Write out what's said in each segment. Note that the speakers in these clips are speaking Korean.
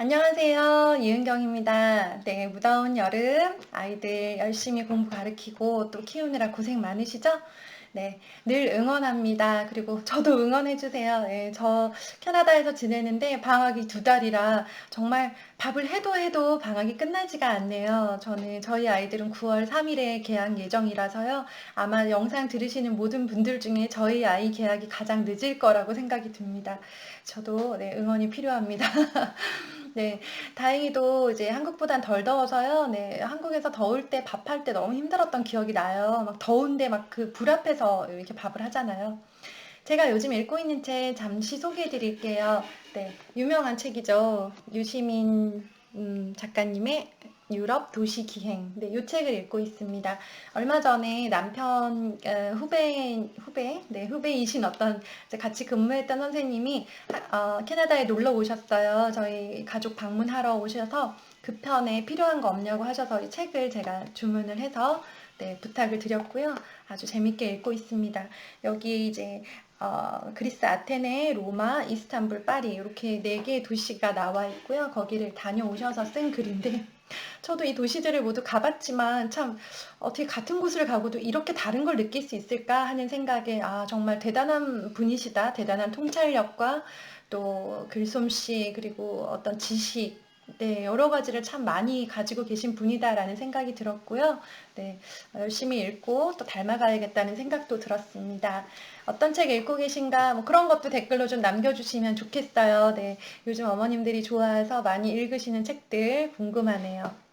안녕하세요. 유은경입니다. 네, 무더운 여름 아이들 열심히 공부 가르치고 또 키우느라 고생 많으시죠? 네, 늘 응원합니다. 그리고 저도 응원해주세요. 네, 저 캐나다에서 지내는데 방학이 2달이라 정말 밥을 해도 방학이 끝나지가 않네요. 저희 아이들은 9월 3일에 개학 예정이라서요. 아마 영상 들으시는 모든 분들 중에 저희 아이 개학이 가장 늦을 거라고 생각이 듭니다. 저도 네, 응원이 필요합니다. 네, 다행히도 이제 한국보단 덜 더워서요. 네, 한국에서 더울 때 밥할 때 너무 힘들었던 기억이 나요. 막 더운데 막 그 불 앞에서 이렇게 밥을 하잖아요. 제가 요즘 읽고 있는 책 잠시 소개해 드릴게요. 네, 유명한 책이죠. 유시민 작가님의 유럽 도시 기행. 네, 이 책을 읽고 있습니다. 얼마 전에 남편 후배이신 어떤 이제 같이 근무했던 선생님이 캐나다에 놀러 오셨어요. 저희 가족 방문하러 오셔서 그 편에 필요한 거 없냐고 하셔서 이 책을 제가 주문을 해서 네, 부탁을 드렸고요. 아주 재밌게 읽고 있습니다. 여기 이제 그리스 아테네, 로마, 이스탄불, 파리 이렇게 4개의 도시가 나와 있고요. 거기를 다녀오셔서 쓴 글인데 저도 이 도시들을 모두 가봤지만 참 어떻게 같은 곳을 가고도 이렇게 다른 걸 느낄 수 있을까 하는 생각에 정말 대단한 분이시다. 대단한 통찰력과 또 글솜씨 그리고 어떤 지식 네, 여러 가지를 참 많이 가지고 계신 분이다라는 생각이 들었고요. 네, 열심히 읽고 또 닮아가야겠다는 생각도 들었습니다. 어떤 책 읽고 계신가? 뭐 그런 것도 댓글로 좀 남겨주시면 좋겠어요. 네, 요즘 어머님들이 좋아해서 많이 읽으시는 책들 궁금하네요.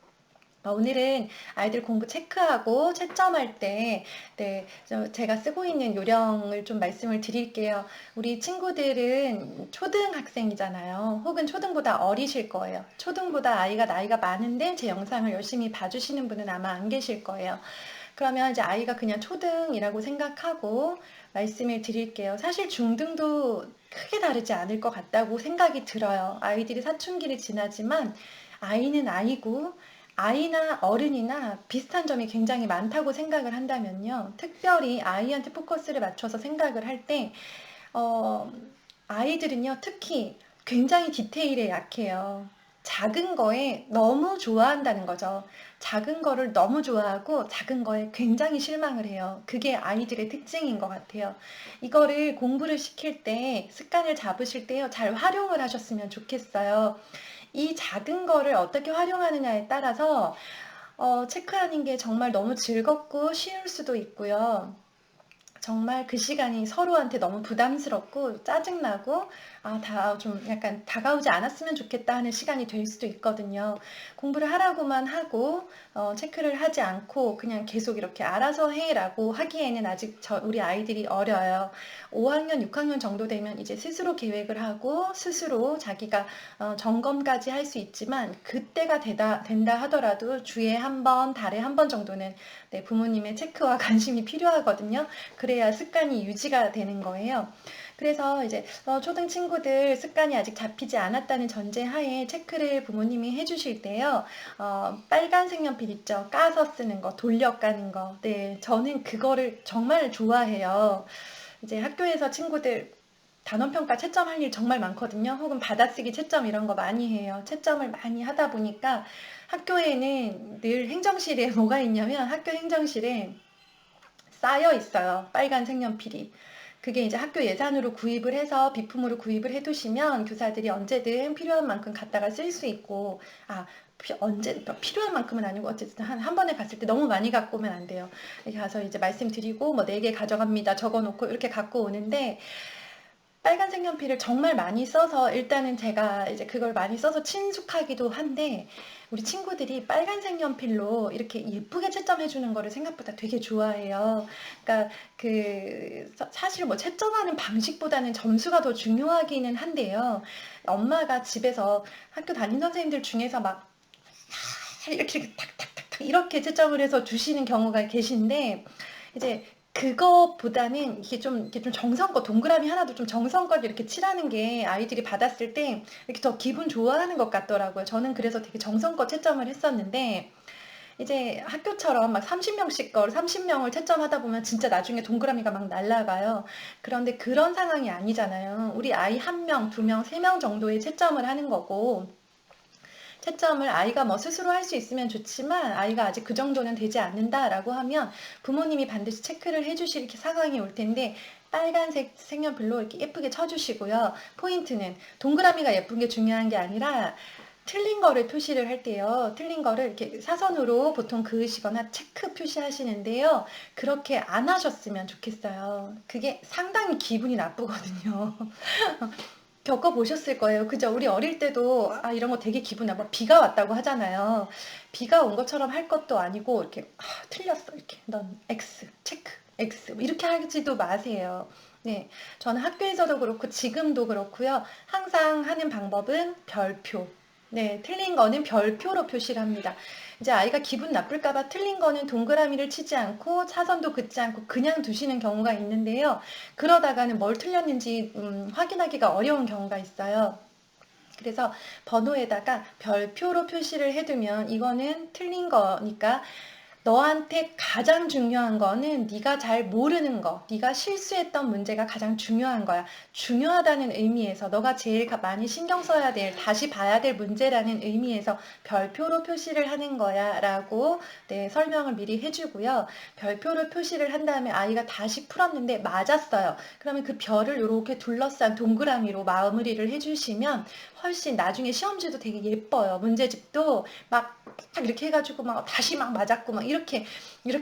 오늘은 아이들 공부 체크하고 채점할 때, 네, 제가 쓰고 있는 요령을 좀 말씀을 드릴게요. 우리 친구들은 초등학생이잖아요. 혹은 초등보다 어리실 거예요. 초등보다 아이가 나이가 많은데 제 영상을 열심히 봐주시는 분은 아마 안 계실 거예요. 그러면 이제 아이가 그냥 초등이라고 생각하고 말씀을 드릴게요. 사실 중등도 크게 다르지 않을 것 같다고 생각이 들어요. 아이들이 사춘기를 지나지만 아이는 아이고 아이나 어른이나 비슷한 점이 굉장히 많다고 생각을 한다면요. 특별히 아이한테 포커스를 맞춰서 생각을 할 때, 어, 아이들은요, 특히 굉장히 디테일에 약해요. 작은 거에 너무 좋아한다는 거죠. 작은 거를 너무 좋아하고 작은 거에 굉장히 실망을 해요. 그게 아이들의 특징인 것 같아요. 이거를 공부를 시킬 때, 습관을 잡으실 때요, 잘 활용을 하셨으면 좋겠어요. 이 작은 거를 어떻게 활용하느냐에 따라서 체크하는 게 정말 너무 즐겁고 쉬울 수도 있고요. 정말 그 시간이 서로한테 너무 부담스럽고 짜증나고 다 좀 약간 다가오지 않았으면 좋겠다 하는 시간이 될 수도 있거든요. 공부를 하라고만 하고 체크를 하지 않고 그냥 계속 이렇게 알아서 해라고 하기에는 아직 우리 아이들이 어려요. 5학년, 6학년 정도 되면 이제 스스로 계획을 하고 스스로 자기가 점검까지 할 수 있지만 그때가 된다 하더라도 주에 한 번, 달에 한 번 정도는 네, 부모님의 체크와 관심이 필요하거든요. 그래야 습관이 유지가 되는 거예요. 그래서 이제 초등 친구들 습관이 아직 잡히지 않았다는 전제하에 체크를 부모님이 해주실 때요. 빨간 색연필 있죠? 까서 쓰는 거, 돌려 까는 거. 네, 저는 그거를 정말 좋아해요. 이제 학교에서 친구들 단원평가 채점할 일 정말 많거든요. 혹은 받아쓰기 채점 이런 거 많이 해요. 채점을 많이 하다 보니까 학교에는 늘 행정실에 뭐가 있냐면 학교 행정실에 쌓여 있어요. 빨간 색연필이. 그게 이제 학교 예산으로 구입을 해서 비품으로 구입을 해두시면 교사들이 언제든 필요한 만큼 갖다가 쓸 수 있고, 언제, 필요한 만큼은 아니고, 어쨌든 한 번에 갔을 때 너무 많이 갖고 오면 안 돼요. 이렇게 가서 이제 말씀드리고, 뭐 4개 가져갑니다. 적어 놓고 이렇게 갖고 오는데, 빨간 색연필을 정말 많이 써서 일단은 제가 이제 그걸 많이 써서 친숙하기도 한데 우리 친구들이 빨간 색연필로 이렇게 예쁘게 채점해 주는 거를 생각보다 되게 좋아해요. 그러니까 사실 뭐 채점하는 방식보다는 점수가 더 중요하기는 한데요. 엄마가 집에서 학교 담임 선생님들 중에서 막 이렇게 탁탁탁탁 이렇게 채점을 해서 주시는 경우가 계신데 이제 그것보다는 이게 좀 정성껏 동그라미 하나도 좀 정성껏 이렇게 칠하는 게 아이들이 받았을 때 이렇게 더 기분 좋아하는 것 같더라고요. 저는 그래서 되게 정성껏 채점을 했었는데 이제 학교처럼 막 30명씩 걸 30명을 채점하다 보면 진짜 나중에 동그라미가 막 날아가요. 그런데 그런 상황이 아니잖아요. 우리 아이 1명, 2명, 3명 정도의 채점을 하는 거고 채점을 아이가 뭐 스스로 할 수 있으면 좋지만 아이가 아직 그 정도는 되지 않는다라고 하면 부모님이 반드시 체크를 해주실 이렇게 상황이 올 텐데 빨간색 색연필로 이렇게 예쁘게 쳐주시고요. 포인트는 동그라미가 예쁜 게 중요한 게 아니라 틀린 거를 표시를 할 때요. 틀린 거를 이렇게 사선으로 보통 그으시거나 체크 표시하시는데요. 그렇게 안 하셨으면 좋겠어요. 그게 상당히 기분이 나쁘거든요. 겪어보셨을 거예요. 그죠? 우리 어릴 때도 이런 거 되게 기분 나빠. 비가 왔다고 하잖아요. 비가 온 것처럼 할 것도 아니고 이렇게 틀렸어. 이렇게 넌 X, 체크, X 뭐 이렇게 하지도 마세요. 네, 저는 학교에서도 그렇고 지금도 그렇고요. 항상 하는 방법은 별표. 네, 틀린 거는 별표로 표시를 합니다. 이제 아이가 기분 나쁠까봐 틀린 거는 동그라미를 치지 않고 차선도 긋지 않고 그냥 두시는 경우가 있는데요. 그러다가는 뭘 틀렸는지 확인하기가 어려운 경우가 있어요. 그래서 번호에다가 별표로 표시를 해두면 이거는 틀린 거니까 너한테 가장 중요한 거는 네가 잘 모르는 거, 네가 실수했던 문제가 가장 중요한 거야. 중요하다는 의미에서 너가 제일 많이 신경 써야 될, 다시 봐야 될 문제라는 의미에서 별표로 표시를 하는 거야 라고 네, 설명을 미리 해주고요. 별표로 표시를 한 다음에 아이가 다시 풀었는데 맞았어요. 그러면 그 별을 이렇게 둘러싼 동그라미로 마무리를 해주시면 훨씬 나중에 시험지도 되게 예뻐요. 문제집도 막 이렇게 해가지고 막 다시 막 맞았고 막 이렇게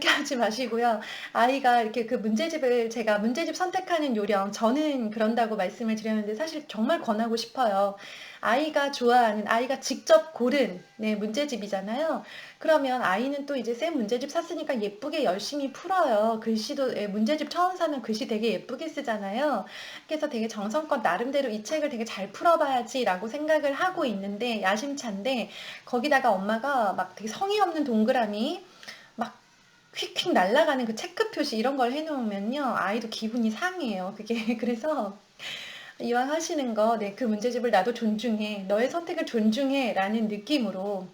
하지 마시고요. 아이가 이렇게 그 문제집을 제가 문제집 선택하는 요령 저는 그런다고 말씀을 드렸는데 사실 정말 권하고 싶어요. 아이가 좋아하는 아이가 직접 고른 네, 문제집이잖아요. 그러면 아이는 또 이제 쌤 문제집 샀으니까 예쁘게 열심히 풀어요. 글씨도 문제집 처음 사면 글씨 되게 예쁘게 쓰잖아요. 그래서 되게 정성껏 나름대로 이 책을 되게 잘 풀어봐야지라고 생각을 하고 있는데 야심찬데 거기다가 엄마가 막 되게 성의 없는 동그라미 막 휙휙 날아가는 그 체크 표시 이런 걸 해놓으면요 아이도 기분이 상해요. 그게 그래서 이왕 하시는 거, 네, 그 문제집을 나도 존중해, 너의 선택을 존중해 라는 느낌으로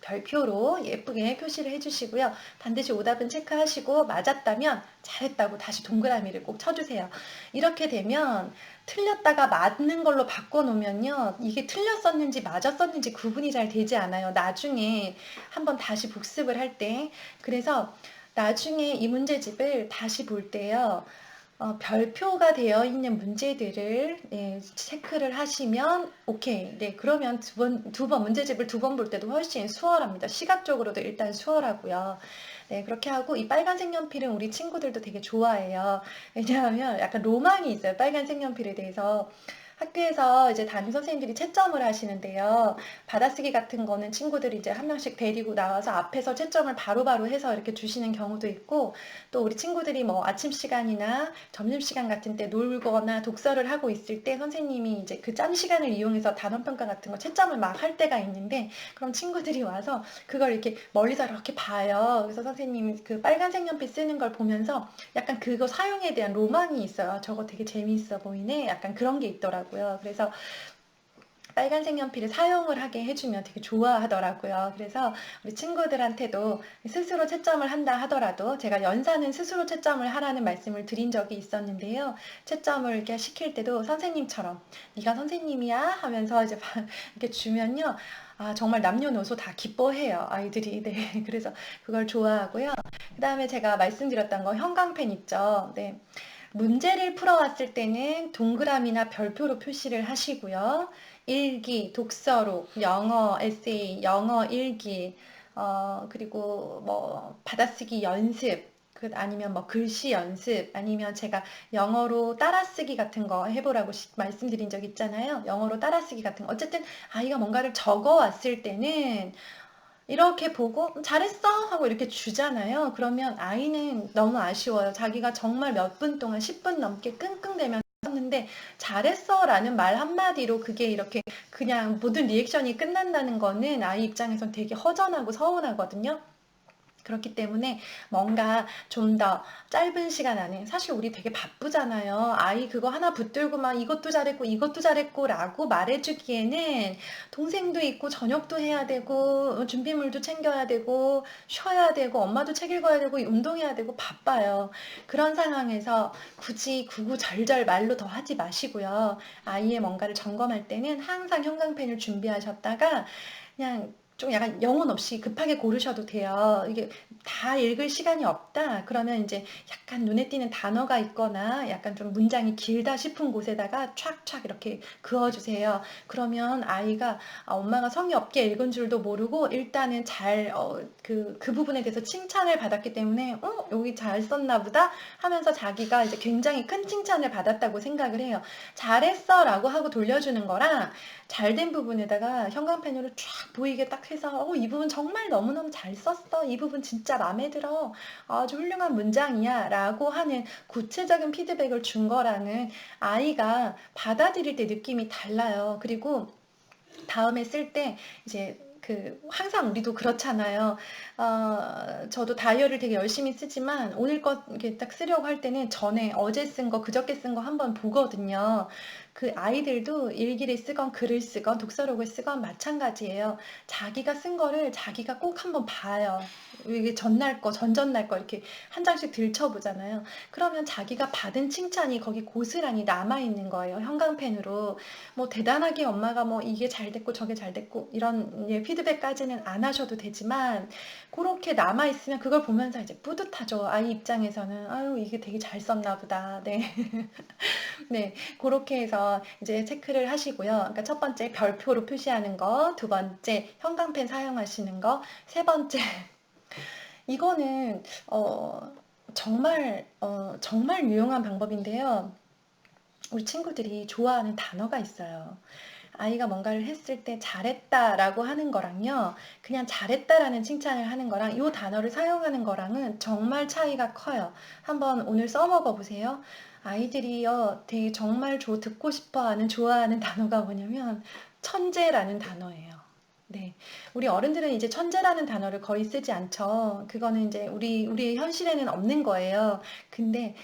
별표로 예쁘게 표시를 해주시고요. 반드시 오답은 체크하시고 맞았다면 잘했다고 다시 동그라미를 꼭 쳐주세요. 이렇게 되면 틀렸다가 맞는 걸로 바꿔놓으면요. 이게 틀렸었는지 맞았었는지 구분이 잘 되지 않아요. 나중에 한번 다시 복습을 할 때. 그래서 나중에 이 문제집을 다시 볼 때요. 별표가 되어 있는 문제들을 네, 체크를 하시면 오케이. 네, 그러면 두 번 문제집을 두 번 볼 때도 훨씬 수월합니다. 시각적으로도 일단 수월하고요. 네, 그렇게 하고 이 빨간색 연필은 우리 친구들도 되게 좋아해요. 왜냐하면 약간 로망이 있어요. 빨간색 연필에 대해서. 학교에서 이제 담임 선생님들이 채점을 하시는데요. 받아쓰기 같은 거는 친구들이 이제 한 명씩 데리고 나와서 앞에서 채점을 바로바로 해서 이렇게 주시는 경우도 있고, 또 우리 친구들이 뭐 아침 시간이나 점심 시간 같은 때 놀거나 독서를 하고 있을 때 선생님이 이제 그 짬 시간을 이용해서 단원 평가 같은 거 채점을 막 할 때가 있는데, 그럼 친구들이 와서 그걸 이렇게 멀리서 이렇게 봐요. 그래서 선생님이 그 빨간색 연필 쓰는 걸 보면서 약간 그거 사용에 대한 로망이 있어요. 저거 되게 재미있어 보이네. 약간 그런 게 있더라고요. 그래서 빨간색 연필을 사용을 하게 해주면 되게 좋아하더라고요. 그래서 우리 친구들한테도 스스로 채점을 한다 하더라도 제가 연사는 스스로 채점을 하라는 말씀을 드린 적이 있었는데요. 채점을 이렇게 시킬 때도 선생님처럼 네가 선생님이야 하면서 이제 이렇게 주면요. 정말 남녀노소 다 기뻐해요. 아이들이. 네. 그래서 그걸 좋아하고요. 그 다음에 제가 말씀드렸던 거 형광펜 있죠. 네. 문제를 풀어왔을 때는 동그라미나 별표로 표시를 하시고요. 일기, 독서록, 영어, 에세이, 영어 일기, 그리고 뭐 받아쓰기 연습, 아니면 뭐 글씨 연습, 아니면 제가 영어로 따라쓰기 같은 거 해보라고 말씀드린 적 있잖아요. 영어로 따라쓰기 같은 거. 어쨌든 아이가 뭔가를 적어왔을 때는 이렇게 보고 잘했어 하고 이렇게 주잖아요. 그러면 아이는 너무 아쉬워요. 자기가 정말 몇 분 동안 10분 넘게 끙끙대면서 했는데 잘했어 라는 말 한마디로 그게 이렇게 그냥 모든 리액션이 끝난다는 거는 아이 입장에선 되게 허전하고 서운하거든요. 그렇기 때문에 뭔가 좀 더 짧은 시간 안에, 사실 우리 되게 바쁘잖아요. 아이 그거 하나 붙들고 막 이것도 잘했고 이것도 잘했고 라고 말해주기에는 동생도 있고 저녁도 해야 되고 준비물도 챙겨야 되고 쉬어야 되고 엄마도 책 읽어야 되고 운동해야 되고 바빠요. 그런 상황에서 굳이 구구절절 말로 더 하지 마시고요. 아이의 뭔가를 점검할 때는 항상 형광펜을 준비하셨다가 그냥 좀 약간 영혼 없이 급하게 고르셔도 돼요. 이게 다 읽을 시간이 없다. 그러면 이제 약간 눈에 띄는 단어가 있거나 약간 좀 문장이 길다 싶은 곳에다가 촥촥 이렇게 그어주세요. 그러면 아이가 엄마가 성의 없게 읽은 줄도 모르고 일단은 그 부분에 대해서 칭찬을 받았기 때문에 여기 잘 썼나 보다 하면서 자기가 이제 굉장히 큰 칭찬을 받았다고 생각을 해요. 잘했어 라고 하고 돌려주는 거랑 잘된 부분에다가 형광펜으로 쫙 보이게 딱 해서 이 부분 정말 너무너무 잘 썼어. 이 부분 진짜 마음에 들어. 아주 훌륭한 문장이야. 라고 하는 구체적인 피드백을 준 거랑은 아이가 받아들일 때 느낌이 달라요. 그리고 다음에 쓸 때 이제 항상 우리도 그렇잖아요. 저도 다이어리를 되게 열심히 쓰지만 오늘 거 이렇게 딱 쓰려고 할 때는 전에 어제 쓴 거, 그저께 쓴 거 한번 보거든요. 그 아이들도 일기를 쓰건 글을 쓰건 독서록을 쓰건 마찬가지예요. 자기가 쓴 거를 자기가 꼭 한번 봐요. 이게 전날 거, 전전날 거 이렇게 한 장씩 들춰보잖아요. 그러면 자기가 받은 칭찬이 거기 고스란히 남아있는 거예요. 형광펜으로. 뭐 대단하게 엄마가 뭐 이게 잘 됐고 저게 잘 됐고 이런 피드백까지는 안 하셔도 되지만 그렇게 남아있으면 그걸 보면서 이제 뿌듯하죠. 아이 입장에서는 아유 이게 되게 잘 썼나 보다. 네. 네, 그렇게 해서 이제 체크를 하시고요. 그러니까 첫 번째 별표로 표시하는 거, 두 번째 형광펜 사용하시는 거, 세 번째 이거는 정말 유용한 방법인데요. 우리 친구들이 좋아하는 단어가 있어요. 아이가 뭔가를 했을 때 잘했다라고 하는 거랑요, 그냥 잘했다라는 칭찬을 하는 거랑 이 단어를 사용하는 거랑은 정말 차이가 커요. 한번 오늘 써먹어 보세요. 아이들이요, 되게 정말 듣고 싶어 하는, 좋아하는 단어가 뭐냐면, 천재라는 단어예요. 네. 우리 어른들은 이제 천재라는 단어를 거의 쓰지 않죠. 그거는 이제 우리의 현실에는 없는 거예요. 근데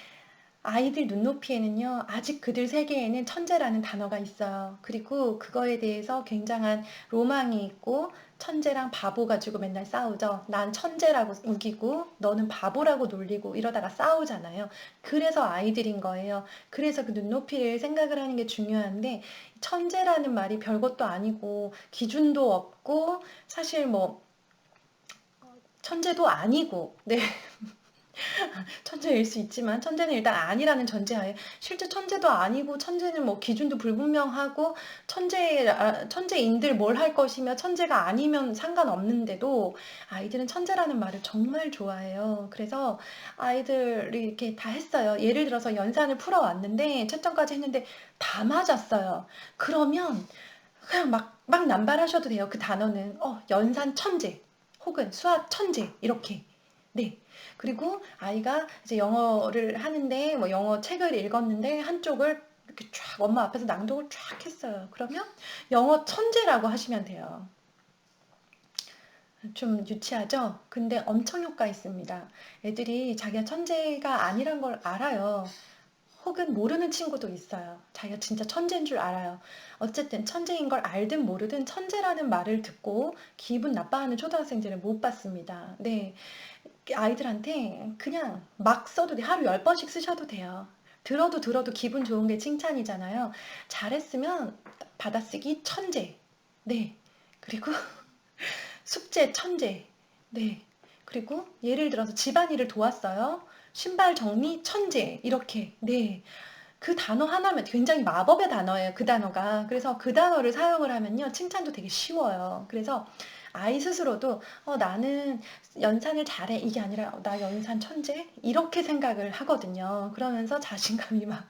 아이들 눈높이에는요, 아직 그들 세계에는 천재라는 단어가 있어요. 그리고 그거에 대해서 굉장한 로망이 있고, 천재랑 바보 가지고 맨날 싸우죠. 난 천재라고 우기고, 너는 바보라고 놀리고, 이러다가 싸우잖아요. 그래서 아이들인 거예요. 그래서 그 눈높이를 생각을 하는 게 중요한데, 천재라는 말이 별것도 아니고, 기준도 없고, 사실 뭐, 천재도 아니고, 네. 천재일 수 있지만 천재는 일단 아니라는 전제하에 실제 천재도 아니고 천재는 뭐 기준도 불분명하고 천재인들 뭘 할 것이며 천재가 아니면 상관없는데도 아이들은 천재라는 말을 정말 좋아해요. 그래서 아이들이 이렇게 다 했어요. 예를 들어서 연산을 풀어왔는데 채점까지 했는데 다 맞았어요. 그러면 그냥 막 남발하셔도 돼요. 그 단어는 연산 천재 혹은 수학 천재 이렇게. 네. 그리고 아이가 이제 영어를 하는데 뭐 영어 책을 읽었는데 한쪽을 이렇게 쫙 엄마 앞에서 낭독을 쫙 했어요. 그러면 영어 천재라고 하시면 돼요. 좀 유치하죠? 근데 엄청 효과 있습니다. 애들이 자기가 천재가 아니란 걸 알아요. 혹은 모르는 친구도 있어요. 자기가 진짜 천재인 줄 알아요. 어쨌든 천재인 걸 알든 모르든 천재라는 말을 듣고 기분 나빠하는 초등학생들을 못 봤습니다. 네. 아이들한테 그냥 막 써도 돼. 하루 10번씩 쓰셔도 돼요. 들어도 기분 좋은 게 칭찬이잖아요. 잘했으면 받아쓰기 천재. 네. 그리고 숙제 천재. 네. 그리고 예를 들어서 집안일을 도왔어요. 신발 정리 천재. 이렇게. 네. 그 단어 하나면 굉장히 마법의 단어예요. 그 단어가. 그래서 그 단어를 사용을 하면요. 칭찬도 되게 쉬워요. 그래서 아이 스스로도 나는 연산을 잘해. 이게 아니라 나 연산 천재? 이렇게 생각을 하거든요. 그러면서 자신감이 막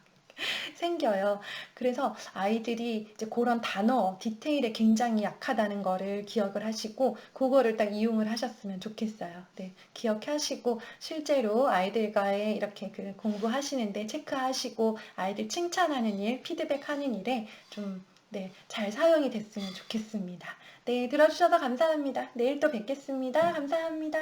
생겨요. 그래서 아이들이 이제 그런 단어, 디테일에 굉장히 약하다는 거를 기억을 하시고, 그거를 딱 이용을 하셨으면 좋겠어요. 네, 기억하시고, 실제로 아이들과의 이렇게 그 공부하시는데 체크하시고, 아이들 칭찬하는 일, 피드백하는 일에 좀, 네, 잘 사용이 됐으면 좋겠습니다. 네, 들어주셔서 감사합니다. 내일 또 뵙겠습니다. 감사합니다.